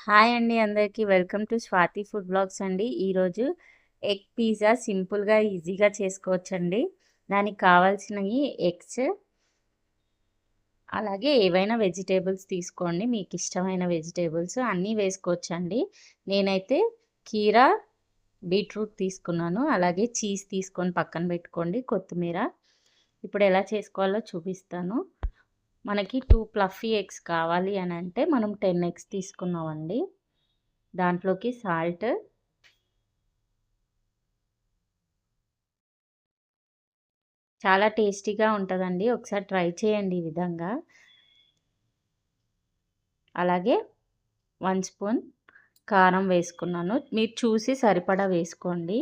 Hi అండి అందరికీ welcome to Swathi food blogs అండి. ఈరోజు ఎగ్ పిజ్జా సింపుల్గా ఈజీగా చేసుకోవచ్చండి. దానికి కావాల్సినవి ఎగ్స్, అలాగే ఏవైనా వెజిటేబుల్స్ తీసుకోండి. మీకు ఇష్టమైన వెజిటేబుల్స్ అన్నీ వేసుకోవచ్చండి. నేనైతే కీరా, బీట్రూట్ తీసుకున్నాను. అలాగే చీజ్ తీసుకొని పక్కన పెట్టుకోండి, కొత్తిమీర. ఇప్పుడు ఎలా చేసుకోవాలో చూపిస్తాను. మనకి 2 ఫ్లఫీ ఎగ్స్ కావాలి అని అంటే మనం 10 ఎగ్స్ తీసుకున్నామండి. దాంట్లోకి సాల్ట్, చాలా టేస్టీగా ఉంటుందండి. ఒకసారి ట్రై చేయండి ఈ విధంగా. అలాగే 1 స్పూన్ కారం వేసుకున్నాను. మీరు చూసి సరిపడా వేసుకోండి.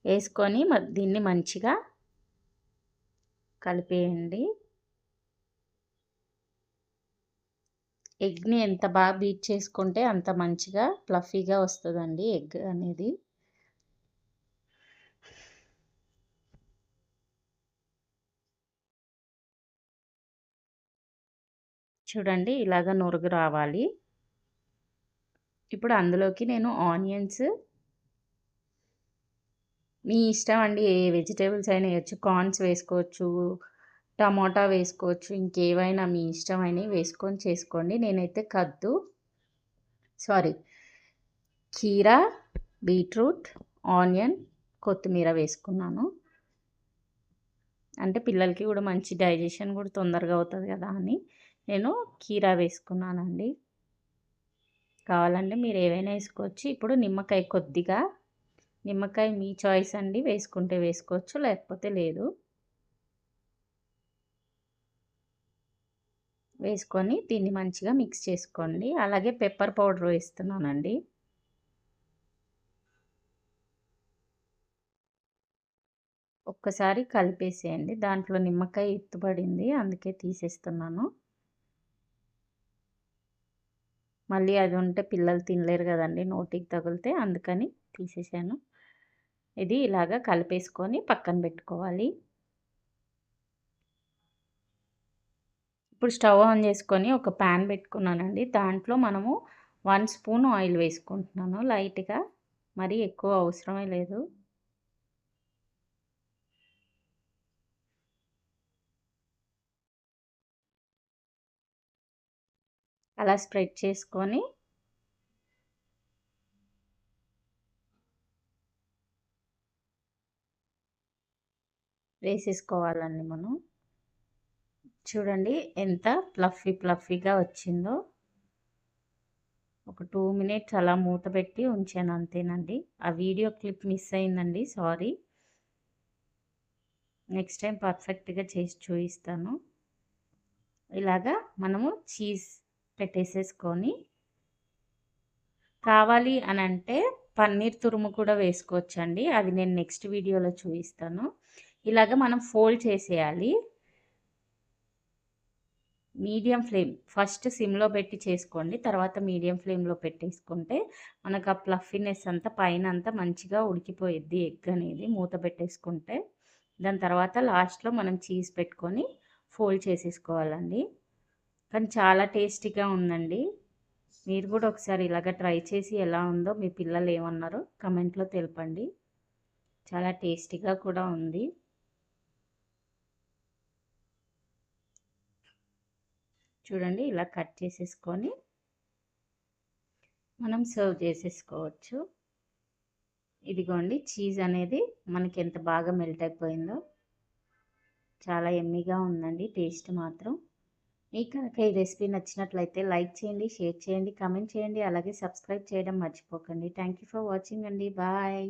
వేసుకొని దీన్ని మంచిగా కలిపేయండి. ఎగ్ని ఎంత బాగా బీట్ చేసుకుంటే అంత మంచిగా ఫ్లఫీగా వస్తుందండి ఎగ్ అనేది. చూడండి, ఇలాగ నురుగు రావాలి. ఇప్పుడు అందులోకి నేను ఆనియన్స్, మీ ఇష్టం అండి, ఏ వెజిటేబుల్స్ అయినా వేయచ్చు. కార్న్స్ వేసుకోవచ్చు, టమాటా వేసుకోవచ్చు, ఇంకేవైనా మీ ఇష్టమైనవి వేసుకొని చేసుకోండి. నేనైతే కీరా, బీట్రూట్, ఆనియన్, కొత్తిమీర వేసుకున్నాను. అంటే పిల్లలకి కూడా మంచి డైజెషన్ కూడా తొందరగా అవుతుంది కదా అని నేను కీరా వేసుకున్నానండి. కావాలంటే మీరు ఏవైనా వేసుకోవచ్చు. ఇప్పుడు నిమ్మకాయ కొద్దిగా, నిమ్మకాయ మీ చాయిస్ అండి, వేసుకుంటే వేసుకోవచ్చు, లేకపోతే లేదు. వేసుకొని దీన్ని మంచిగా మిక్స్ చేసుకోండి. అలాగే పెప్పర్ పౌడర్ వేస్తున్నానండి. ఒక్కసారి కలిపేసేయండి. దాంట్లో నిమ్మకాయ ఎత్తుపడింది, అందుకే తీసేస్తున్నాను. మళ్ళీ అది ఉంటే పిల్లలు తినలేరు కదండి, నోటికి తగిలితే, అందుకని తీసేసాను. ఇది ఇలాగా కలిపేసుకొని పక్కన పెట్టుకోవాలి. ఇప్పుడు స్టవ్ ఆన్ చేసుకొని ఒక ప్యాన్ పెట్టుకున్నానండి. దాంట్లో మనము 1 స్పూన్ ఆయిల్ వేసుకుంటున్నాను లైట్గా, మరీ ఎక్కువ అవసరమే లేదు. అలా స్ప్రెడ్ చేసుకొని వేసేసుకోవాలండి మనం. చూడండి ఎంత ఫ్లఫీగా వచ్చిందో. ఒక 2 మినిట్స్ అలా మూత పెట్టి ఉంచాను, అంతేనండి. ఆ వీడియో క్లిప్ మిస్ అయిందండి, సారీ. నెక్స్ట్ టైం పర్ఫెక్ట్గా చేసి చూపిస్తాను. ఇలాగా మనము చీజ్ పెట్టేసేసుకొని, కావాలి అని అంటే పన్నీర్ తురుము కూడా వేసుకోవచ్చండి. అది నేను నెక్స్ట్ వీడియోలో చూపిస్తాను. ఇలాగ మనం ఫోల్డ్ చేసేయాలి. మీడియం ఫ్లేమ్, ఫస్ట్ సిమ్లో పెట్టి చేసుకోండి, తర్వాత మీడియం ఫ్లేమ్లో పెట్టేసుకుంటే మనకు ఆ ఫ్లఫీనెస్ అంతా పైన అంతా మంచిగా ఉడికిపోయిద్ది ఎగ్ అనేది, మూత పెట్టేసుకుంటే. దాని తర్వాత లాస్ట్లో మనం చీజ్ పెట్టుకొని ఫోల్డ్ చేసేసుకోవాలండి. కానీ చాలా టేస్టీగా ఉందండి. మీరు కూడా ఒకసారి ఇలాగ ట్రై చేసి ఎలా ఉందో, మీ పిల్లలు ఏమన్నారో కమెంట్లో తెలపండి. చాలా టేస్టీగా కూడా ఉంది. చూడండి, ఇలా కట్ చేసేసుకొని మనం సర్వ్ చేసేసుకోవచ్చు. ఇదిగోండి, చీజ్ అనేది మనకి ఎంత బాగా మెల్ట్ అయిపోయిందో. చాలా యమ్మీగా ఉందండి, టేస్ట్ మాత్రం. మీకు కనుక ఈ రెసిపీ నచ్చినట్లయితే లైక్ చేయండి, షేర్ చేయండి, కామెంట్ చేయండి, అలాగే సబ్స్క్రైబ్ చేయడం మర్చిపోకండి. థ్యాంక్ యూ ఫర్ వాచింగ్ అండి. బాయ్.